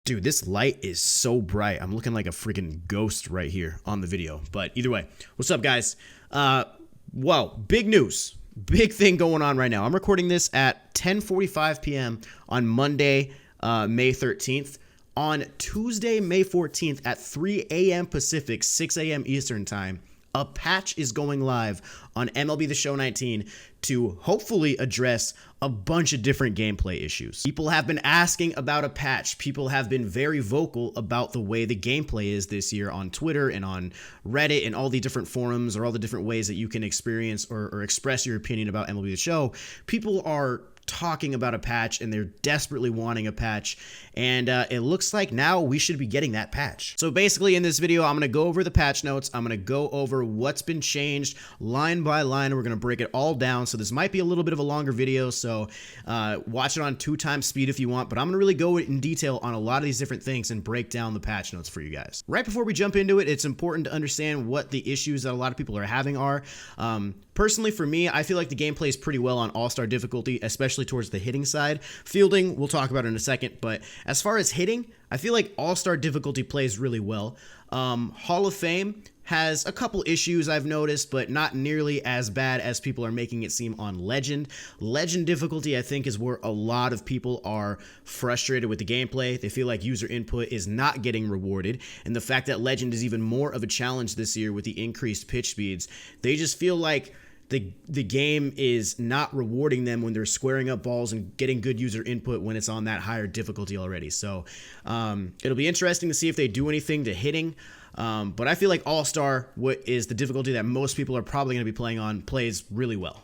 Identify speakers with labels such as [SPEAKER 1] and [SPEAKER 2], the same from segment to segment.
[SPEAKER 1] Dude, this light is so bright. I'm looking like a freaking ghost right here on the video. But either way, what's up, guys? Whoa, big news. Big thing going on right now. I'm recording this at 10:45 p.m. on Monday, May 13th. On Tuesday, May 14th at 3 a.m. Pacific, 6 a.m. Eastern Time, a patch is going live on MLB The Show 19 to hopefully address a bunch of different gameplay issues. People have been asking about a patch. People have been very vocal about the way the gameplay is this year on Twitter and on Reddit and all the different forums or all the different ways that you can experience or express your opinion about MLB The Show. People are talking about a patch and they're desperately wanting a patch, and it looks like now we should be getting that patch. So basically in this video I'm going to go over the patch notes. I'm going to go over what's been changed line by line. We're going to break it all down, so this might be a little bit of a longer video, so watch it on 2x speed if you want, but I'm going to really go in detail on a lot of these different things and break down the patch notes for you guys. Right before we jump into it, it's important to understand what the issues that a lot of people are having are. Personally, for me, I feel like the gameplay is pretty well on all-star difficulty, especially towards the hitting side. Fielding, we'll talk about in a second, but as far as hitting, I feel like all-star difficulty plays really well. Hall of Fame has a couple issues I've noticed, but not nearly as bad as people are making it seem on Legend. Legend difficulty, I think, is where a lot of people are frustrated with the gameplay. They feel like user input is not getting rewarded, and the fact that Legend is even more of a challenge this year with the increased pitch speeds, they just feel like the game is not rewarding them when they're squaring up balls and getting good user input when it's on that higher difficulty already. So it'll be interesting to see if they do anything to hitting. But I feel like All-Star, what is the difficulty that most people are probably going to be playing on, plays really well.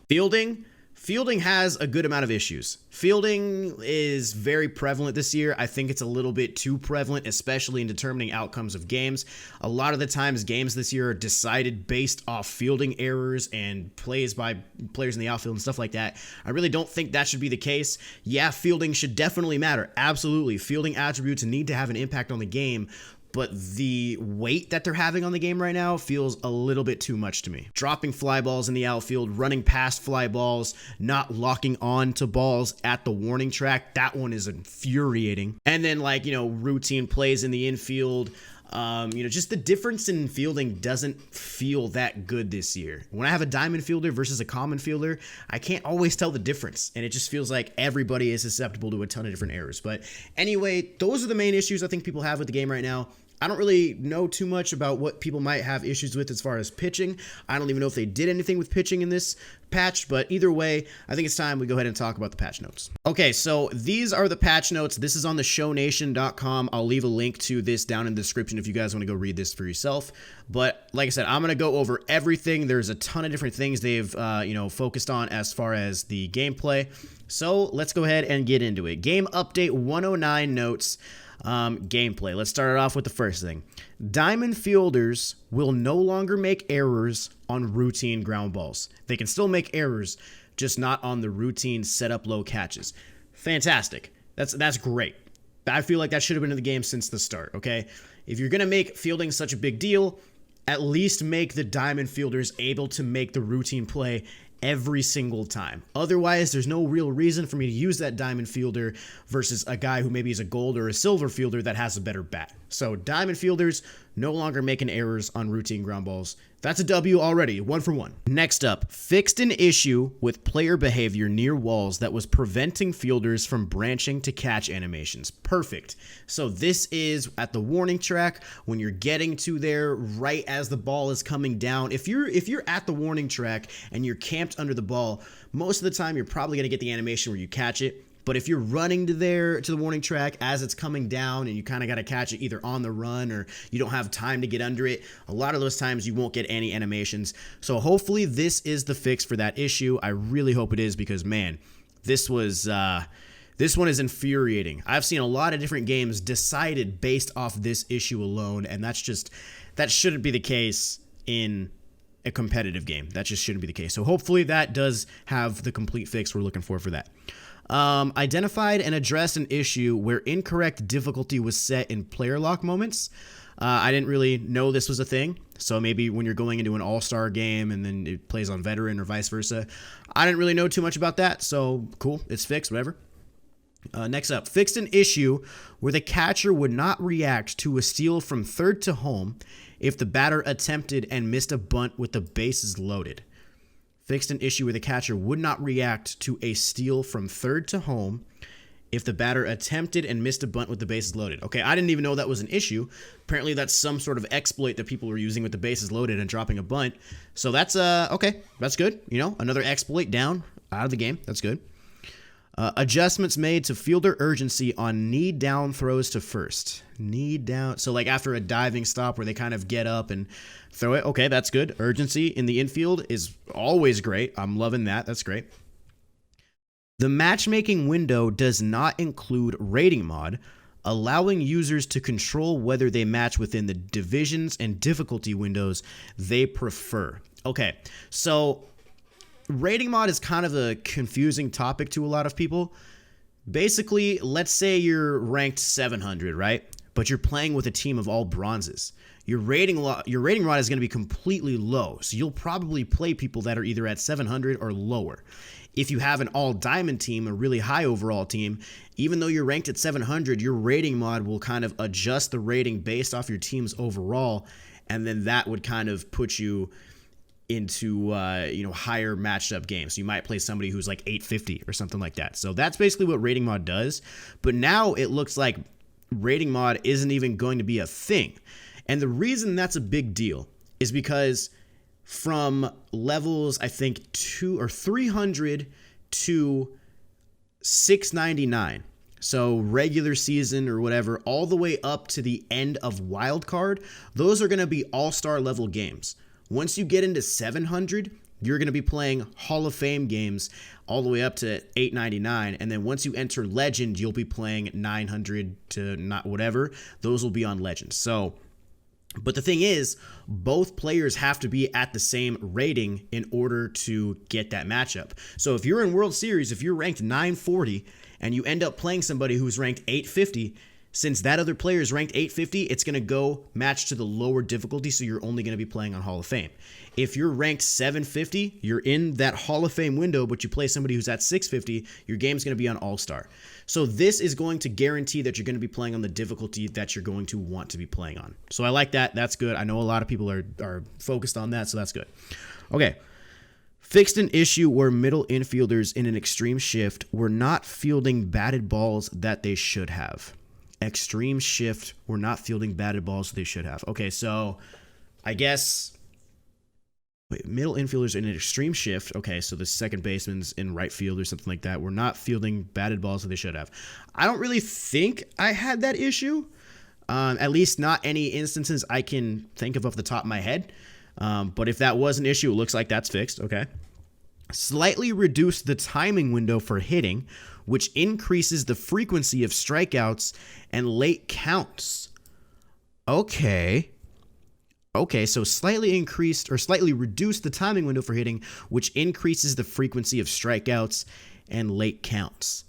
[SPEAKER 1] Fielding has a good amount of issues. Fielding is very prevalent this year. I think it's a little bit too prevalent, especially in determining outcomes of games. A lot of the times games this year are decided based off fielding errors and plays by players in the outfield and stuff like that. I really don't think that should be the case. Yeah, fielding should definitely matter. Absolutely. Fielding attributes need to have an impact on the game, but the weight that they're having on the game right now feels a little bit too much to me. Dropping fly balls in the outfield, running past fly balls, not locking on to balls at the warning track, that one is infuriating. And then, like, routine plays in the infield. Just the difference in fielding doesn't feel that good this year. When I have a diamond fielder versus a common fielder, I can't always tell the difference, and it just feels like everybody is susceptible to a ton of different errors. But anyway, those are the main issues I think people have with the game right now. I don't really know too much about what people might have issues with as far as pitching. I don't even know if they did anything with pitching in this patch, but either way, I think it's time we go ahead and talk about the patch notes. Okay, so these are the patch notes. This is on the shownation.com. I'll leave a link to this down in the description if you guys want to go read this for yourself. But like I said, I'm going to go over everything. There's a ton of different things they've, focused on as far as the gameplay. So let's go ahead and get into it. Game update 109 notes. Gameplay. Let's start it off with the first thing. Diamond fielders will no longer make errors on routine ground balls. They can still make errors, just not on the routine setup low catches. Fantastic. That's great. I feel like that should have been in the game since the start, okay? If you're going to make fielding such a big deal, at least make the diamond fielders able to make the routine play every single time. Otherwise, there's no real reason for me to use that diamond fielder versus a guy who maybe is a gold or a silver fielder that has a better bat. So diamond fielders no longer making errors on routine ground balls. That's a W already, 1 for 1. Next up, fixed an issue with player behavior near walls that was preventing fielders from branching to catch animations. Perfect. So this is at the warning track when you're getting to there right as the ball is coming down. If you're at the warning track and you're camped under the ball, most of the time you're probably going to get the animation where you catch it. But if you're running to the warning track as it's coming down and you kind of got to catch it either on the run or you don't have time to get under it, a lot of those times you won't get any animations. So hopefully this is the fix for that issue. I really hope it is because, man, this one is infuriating. I've seen a lot of different games decided based off this issue alone, and that shouldn't be the case in a competitive game. That just shouldn't be the case. So hopefully that does have the complete fix we're looking for that. Identified and addressed an issue where incorrect difficulty was set in player lock moments. I didn't really know this was a thing, so maybe when you're going into an all-star game and then it plays on veteran or vice versa. I didn't really know too much about that, so cool, it's fixed, whatever. Next up, fixed an issue where the catcher would not react to a steal from third to home if the batter attempted and missed a bunt with the bases loaded. Fixed an issue where the catcher would not react to a steal from third to home if the batter attempted and missed a bunt with the bases loaded. Okay, I didn't even know that was an issue. Apparently that's some sort of exploit that people were using with the bases loaded and dropping a bunt. So that's, okay, that's good. You know, another exploit down out of the game. That's good. Adjustments made to fielder urgency on knee down throws to first. Knee down. So like after a diving stop where they kind of get up and throw it. Okay, that's good. Urgency in the infield is always great. I'm loving that. That's great. The matchmaking window does not include rating mod, allowing users to control whether they match within the divisions and difficulty windows they prefer. Okay, so rating mod is kind of a confusing topic to a lot of people. Basically, let's say you're ranked 700, right? But you're playing with a team of all bronzes. Your rating mod is going to be completely low, so you'll probably play people that are either at 700 or lower. If you have an all diamond team, a really high overall team, even though you're ranked at 700, your rating mod will kind of adjust the rating based off your team's overall, and then that would kind of put you into higher matched up games. So you might play somebody who's like 850 or something like that. So that's basically what rating mod does. But now it looks like rating mod isn't even going to be a thing. And the reason that's a big deal is because from levels, I think 300 to 699, so regular season or whatever, all the way up to the end of wild card, those are going to be all-star level games. Once you get into 700, you're going to be playing Hall of Fame games all the way up to 899. And then once you enter Legend, you'll be playing 900 to not whatever. Those will be on Legend. So, but the thing is, both players have to be at the same rating in order to get that matchup. So if you're in World Series, if you're ranked 940 and you end up playing somebody who's ranked 850, since that other player is ranked 850, it's going to go match to the lower difficulty, so you're only going to be playing on Hall of Fame. If you're ranked 750, you're in that Hall of Fame window, but you play somebody who's at 650, your game's going to be on All-Star. So this is going to guarantee that you're going to be playing on the difficulty that you're going to want to be playing on. So I like that. That's good. I know a lot of people are focused on that, so that's good. Okay. Fixed an issue where middle infielders in an extreme shift were not fielding batted balls that they should have. Extreme shift, we're not fielding batted balls they should have. Okay, so I guess middle infielders in an extreme shift. Okay, so the second baseman's in right field or something like that. We're not fielding batted balls that they should have. I don't really think I had that issue. At least not any instances I can think of off the top of my head. But if that was an issue, it looks like that's fixed. Okay. Slightly reduce the timing window for hitting, which increases the frequency of strikeouts and late counts. Okay, so slightly reduce the timing window for hitting, which increases the frequency of strikeouts and late counts.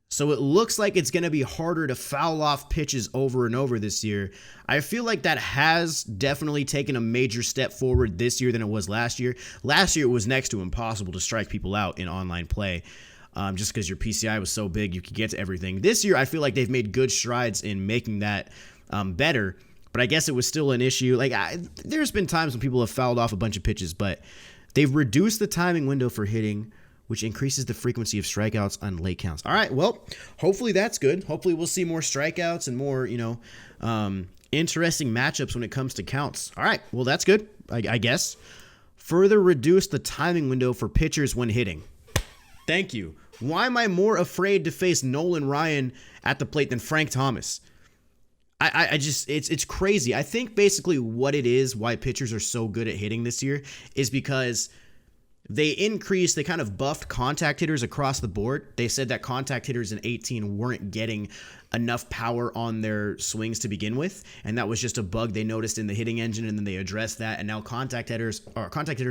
[SPEAKER 1] So it looks like it's going to be harder to foul off pitches over and over this year. I feel like that has definitely taken a major step forward this year than it was last year. Last year, it was next to impossible to strike people out in online play just because your PCI was so big, you could get to everything. This year, I feel like they've made good strides in making that better, but I guess it was still an issue. There's been times when people have fouled off a bunch of pitches, but they've reduced the timing window for hitting, which increases the frequency of strikeouts on late counts. All right, well, hopefully that's good. Hopefully we'll see more strikeouts and more, interesting matchups when it comes to counts. All right, well, that's good, I guess. Further reduce the timing window for pitchers when hitting. Thank you. Why am I more afraid to face Nolan Ryan at the plate than Frank Thomas? I just, it's crazy. I think basically what it is, why pitchers are so good at hitting this year, is because they kind of buffed contact hitters across the board. They said that contact hitters in 18 weren't getting enough power on their swings to begin with, and that was just a bug they noticed in the hitting engine, and then they addressed that, and now contact hitters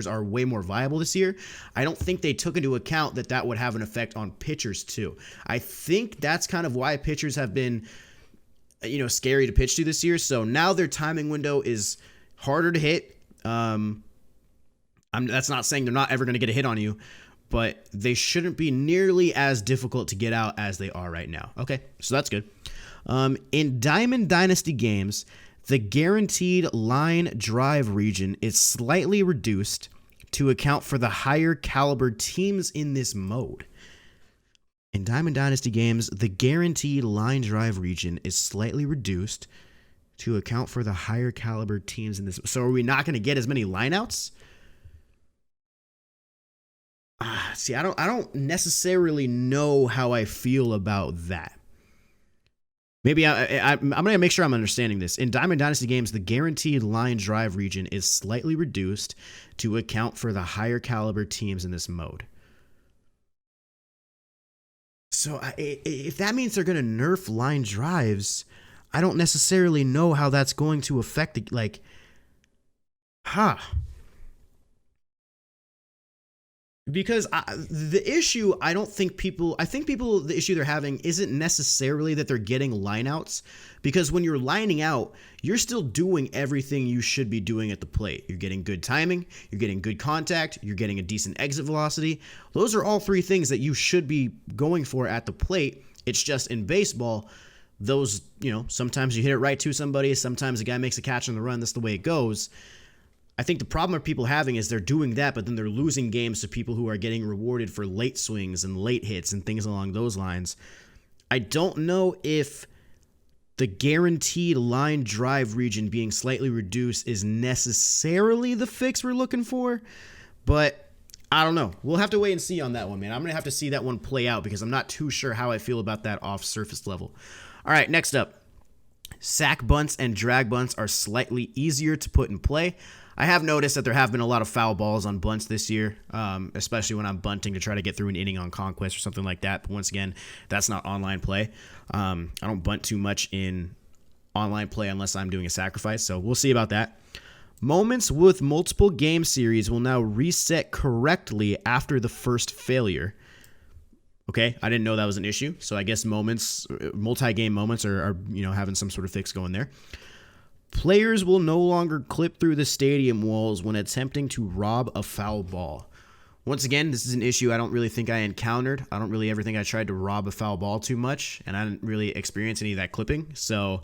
[SPEAKER 1] are way more viable this year. I don't think they took into account that would have an effect on pitchers too. I think that's kind of why pitchers have been, scary to pitch to this year. So now their timing window is harder to hit. That's not saying they're not ever going to get a hit on you, but they shouldn't be nearly as difficult to get out as they are right now. Okay, so that's good. In Diamond Dynasty games, the guaranteed line drive region is slightly reduced to account for the higher caliber teams in this mode. In Diamond Dynasty games, the guaranteed line drive region is slightly reduced to account for the higher caliber teams in this. So are we not going to get as many lineouts? See, I don't necessarily know how I feel about that. Maybe I'm going to make sure I'm understanding this. In Diamond Dynasty games, the guaranteed line drive region is slightly reduced to account for the higher caliber teams in this mode. So if that means they're going to nerf line drives, I don't necessarily know how that's going to affect the, like, Because the issue, I think people, the issue they're having isn't necessarily that they're getting lineouts, because when you're lining out, you're still doing everything you should be doing at the plate. You're getting good timing, you're getting good contact, you're getting a decent exit velocity. Those are all three things that you should be going for at the plate. It's just in baseball, those, sometimes you hit it right to somebody, sometimes a guy makes a catch on the run. That's the way it goes. I think the problem people having is they're doing that, but then they're losing games to people who are getting rewarded for late swings and late hits and things along those lines. I don't know if the guaranteed line drive region being slightly reduced is necessarily the fix we're looking for, but I don't know. We'll have to wait and see on that one, man. I'm going to have to see that one play out because I'm not too sure how I feel about that off surface level. All right, next up. Sac bunts and drag bunts are slightly easier to put in play. I have noticed that there have been a lot of foul balls on bunts this year, especially when I'm bunting to try to get through an inning on conquest or something like that. But once again, that's not online play. I don't bunt too much in online play unless I'm doing a sacrifice, so we'll see about that. Moments with multiple game series will now reset correctly after the first failure. Okay, I didn't know that was an issue, so I guess moments, multi-game moments are having some sort of fix going there. Players will no longer clip through the stadium walls when attempting to rob a foul ball. Once again, this is an issue I don't really think I encountered. I don't really ever think I tried to rob a foul ball too much, and I didn't really experience any of that clipping. So,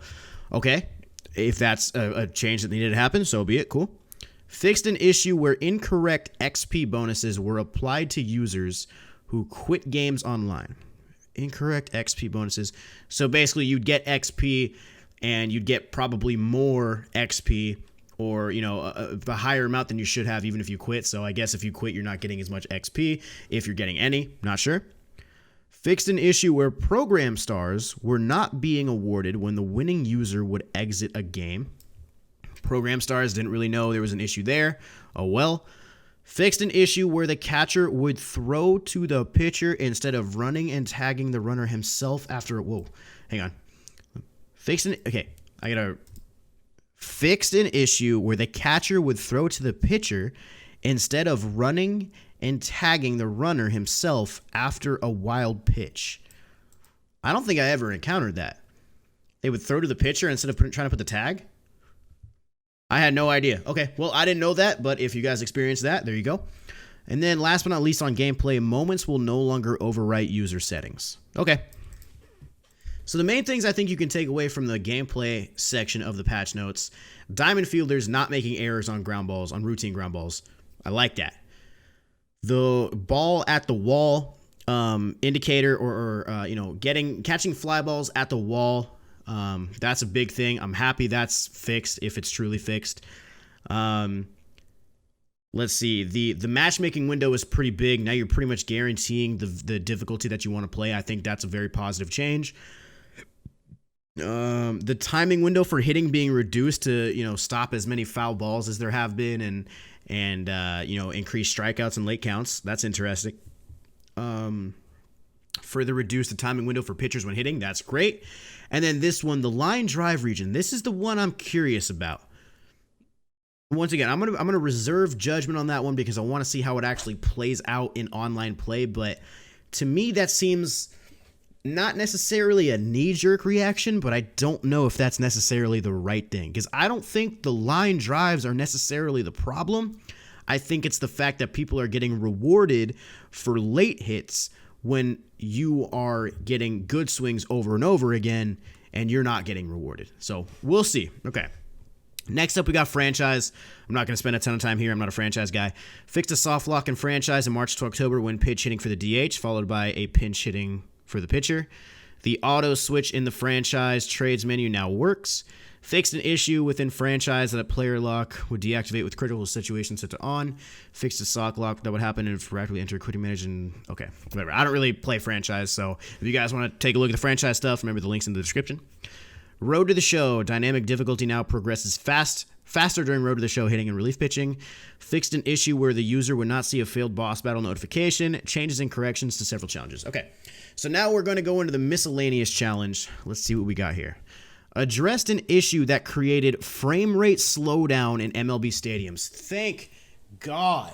[SPEAKER 1] okay, if that's a change that needed to happen, so be it. Cool. Fixed an issue where incorrect XP bonuses were applied to users who quit games online. Incorrect XP bonuses. So basically, you'd get XP and you'd get probably more XP or, a higher amount than you should have even if you quit. So I guess if you quit, you're not getting as much XP. If you're getting any, not sure. Fixed an issue where program stars were not being awarded when the winning user would exit a game. Program stars didn't really know there was an issue there. Oh well. Fixed an issue where the catcher would throw to the pitcher instead of running and tagging the runner himself after. Whoa, hang on. Fixed an issue where the catcher would throw to the pitcher instead of running and tagging the runner himself after a wild pitch. I don't think I ever encountered that. They would throw to the pitcher instead of trying to put the tag? I had no idea. Okay, well, I didn't know that, but if you guys experienced that, there you go. And then last but not least on gameplay, moments will no longer overwrite user settings. Okay. So the main things I think you can take away from the gameplay section of the patch notes: diamond fielders not making errors on ground balls, on routine ground balls. I like that. The ball at the wall indicator, or catching fly balls at the wall. That's a big thing. I'm happy that's fixed if it's truly fixed. Let's see. The matchmaking window is pretty big. Now you're pretty much guaranteeing the difficulty that you want to play. I think that's a very positive change. The timing window for hitting being reduced to, stop as many foul balls as there have been and increase strikeouts and late counts. That's interesting. Further reduce the timing window for pitchers when hitting. That's great. And then this one, the line drive region. This is the one I'm curious about. Once again, I'm gonna reserve judgment on that one because I want to see how it actually plays out in online play. But to me, that seems not necessarily a knee-jerk reaction, but I don't know if that's necessarily the right thing, because I don't think the line drives are necessarily the problem. I think it's the fact that people are getting rewarded for late hits when you are getting good swings over and over again and you're not getting rewarded. So we'll see. Okay. Next up, we got franchise. I'm not going to spend a ton of time here. I'm not a franchise guy. Fixed a soft lock in franchise in March to October when pitch hitting for the DH, followed by a pinch hitting for the pitcher. The auto switch in the franchise trades menu now works. Fixed an issue within franchise that a player lock would deactivate with critical situations set to on. Fixed a sock lock that would happen if proactively enter quitting manage and okay, whatever. I don't really play franchise, so if you guys want to take a look at the franchise stuff, remember the links in the description. Road to the show. Dynamic difficulty now progresses faster during road to the show hitting and relief pitching. Fixed an issue where the user would not see a failed boss battle notification. Changes and corrections to several challenges. Okay, so now we're going to go into the miscellaneous challenge. Let's see what we got here. Addressed an issue that created frame rate slowdown in MLB stadiums. Thank God.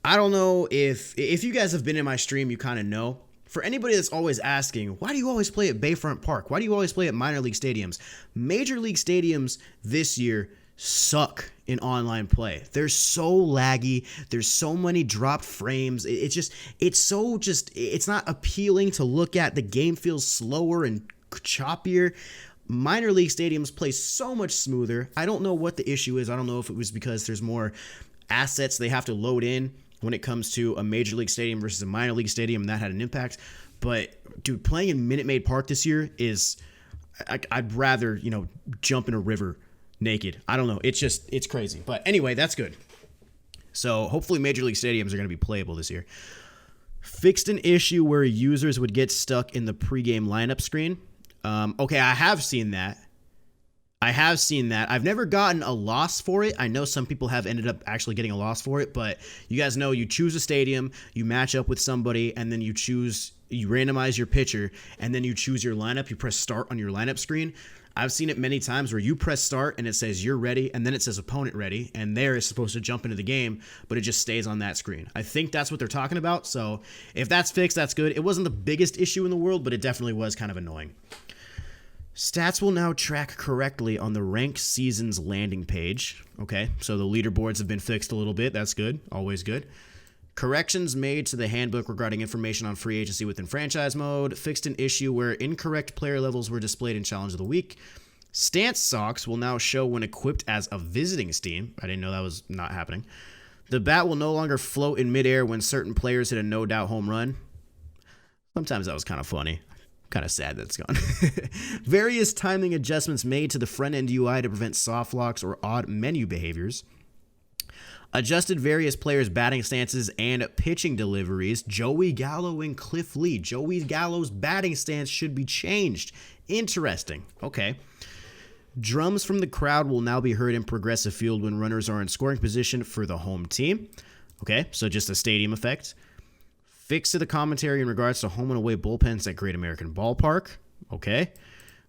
[SPEAKER 1] I don't know if you guys have been in my stream, you kind of know. For anybody that's always asking, why do you always play at Bayfront Park? Why do you always play at minor league stadiums? Major league stadiums this year suck in online play. They're so laggy. There's so many dropped frames. It's not appealing to look at. The game feels slower and choppier. Minor league stadiums play so much smoother. I don't know what the issue is. I don't know if it was because there's more assets they have to load in when it comes to a major league stadium versus a minor league stadium, and that had an impact. But dude, playing in Minute Maid Park this year is, I'd rather, jump in a river naked. I don't know. It's crazy. But anyway, that's good. So hopefully major league stadiums are going to be playable this year. Fixed an issue where users would get stuck in the pregame lineup screen. Okay, I have seen that. I've never gotten a loss for it. I know some people have ended up actually getting a loss for it, but you guys know you choose a stadium, you match up with somebody, and then you randomize your pitcher, and then you choose your lineup. You press start on your lineup screen. I've seen it many times where you press start and it says you're ready, and then it says opponent ready, and there is supposed to jump into the game, but it just stays on that screen. I think that's what they're talking about, so if that's fixed, that's good. It wasn't the biggest issue in the world, but it definitely was kind of annoying. Stats will now track correctly on the ranked seasons landing page. Okay, so the leaderboards have been fixed a little bit. That's good. Always good. Corrections made to the handbook regarding information on free agency within franchise mode. Fixed an issue where incorrect player levels were displayed in Challenge of the Week. Stance socks will now show when equipped as a visiting steam. I didn't know that was not happening. The bat will no longer float in midair when certain players hit a no-doubt home run. Sometimes that was kind of funny. Kind of sad that it's gone. Various timing adjustments made to the front-end UI to prevent soft locks or odd menu behaviors. Adjusted various players' batting stances and pitching deliveries. Joey Gallo and Cliff Lee. Joey Gallo's batting stance should be changed. Interesting. Okay. Drums from the crowd will now be heard in Progressive Field when runners are in scoring position for the home team. Okay, so just a stadium effect. Fix to the commentary in regards to home and away bullpens at Great American Ballpark. Okay.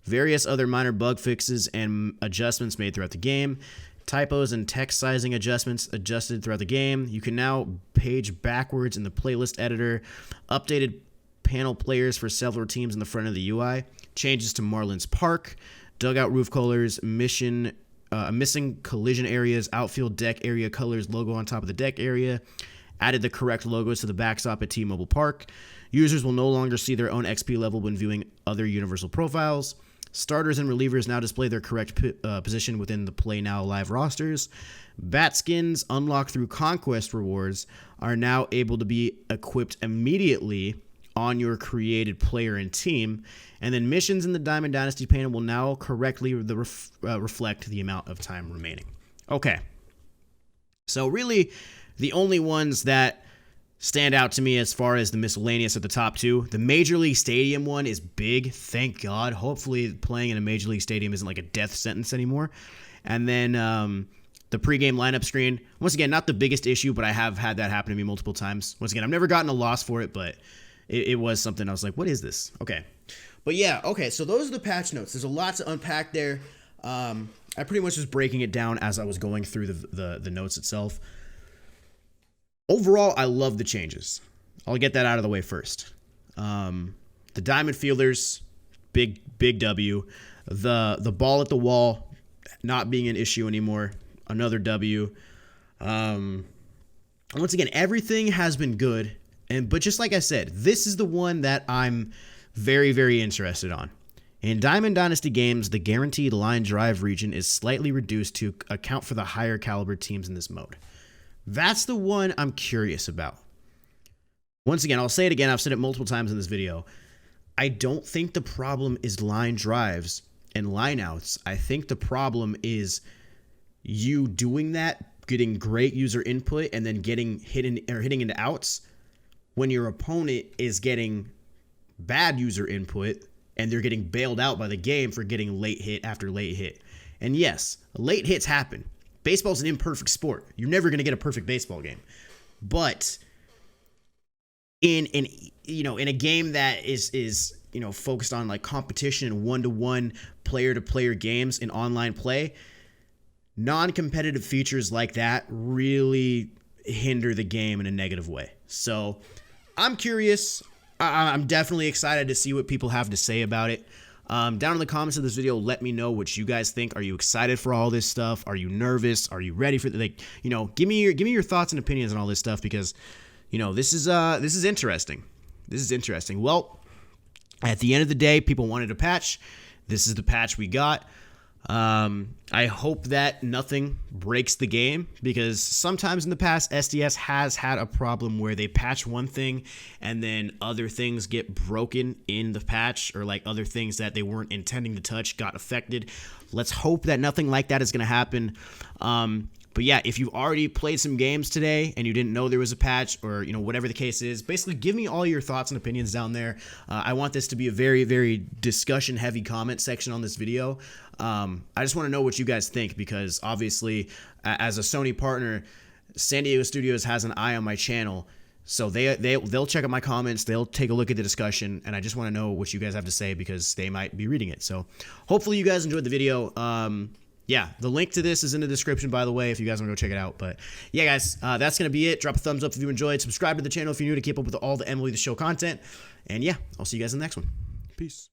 [SPEAKER 1] Various other minor bug fixes and adjustments made throughout the game. Typos and text sizing adjustments adjusted throughout the game. You can now page backwards in the playlist editor. Updated panel players for several teams in the front of the UI. Changes to Marlins Park. Dugout roof colors. Missing collision areas. Outfield deck area colors. Logo on top of the deck area. Added the correct logos to the backstop at T-Mobile Park. Users will no longer see their own XP level when viewing other universal profiles. Starters and relievers now display their correct position within the Play Now live rosters. Bat skins unlocked through Conquest rewards are now able to be equipped immediately on your created player and team. And then missions in the Diamond Dynasty panel will now correctly reflect the amount of time remaining. Okay. So really, the only ones that stand out to me as far as the miscellaneous at the top two, the Major League Stadium one is big, thank God. Hopefully playing in a Major League Stadium isn't like a death sentence anymore. And then the pregame lineup screen, once again, not the biggest issue, but I have had that happen to me multiple times. Once again, I've never gotten a loss for it, but it was something I was like, what is this? Okay. But yeah, okay, so those are the patch notes. There's a lot to unpack there. I pretty much was breaking it down as I was going through the notes itself. Overall, I love the changes. I'll get that out of the way first. The diamond fielders, big W. The ball at the wall not being an issue anymore, another W. Once again, everything has been good, but just like I said, this is the one that I'm very, very interested on. In Diamond Dynasty games, the guaranteed line drive region is slightly reduced to account for the higher caliber teams in this mode. That's the one I'm curious about. Once again, I'll say it again. I've said it multiple times in this video. I don't think the problem is line drives and lineouts. I think the problem is you doing that, getting great user input, and then getting hitting into outs when your opponent is getting bad user input and they're getting bailed out by the game for getting late hit after late hit. And yes, late hits happen. Baseball's an imperfect sport. You're never going to get a perfect baseball game. But in a game that is focused on like competition and one-to-one player-to-player games in online play, non-competitive features like that really hinder the game in a negative way. So I'm curious. I'm definitely excited to see what people have to say about it. Down in the comments of this video, let me know what you guys think. Are you excited for all this stuff? Are you nervous? Are you ready for give me your thoughts and opinions on all this stuff, because this is interesting. This is interesting. Well, at the end of the day, people wanted a patch. This is the patch we got. I hope that nothing breaks the game, because sometimes in the past, SDS has had a problem where they patch one thing and then other things get broken in the patch, or like other things that they weren't intending to touch got affected. Let's hope that nothing like that is going to happen. But yeah, if you've already played some games today and you didn't know there was a patch, or whatever the case is, basically give me all your thoughts and opinions down there. I want this to be a very, very discussion-heavy comment section on this video. I just want to know what you guys think, because obviously, as a Sony partner, San Diego Studios has an eye on my channel, so they'll check out my comments, they'll take a look at the discussion, and I just want to know what you guys have to say, because they might be reading it. So hopefully you guys enjoyed the video. Yeah, the link to this is in the description, by the way, if you guys want to go check it out. But yeah, guys, that's going to be it. Drop a thumbs up if you enjoyed. Subscribe to the channel if you're new to keep up with all the MLB The Show content. And yeah, I'll see you guys in the next one. Peace.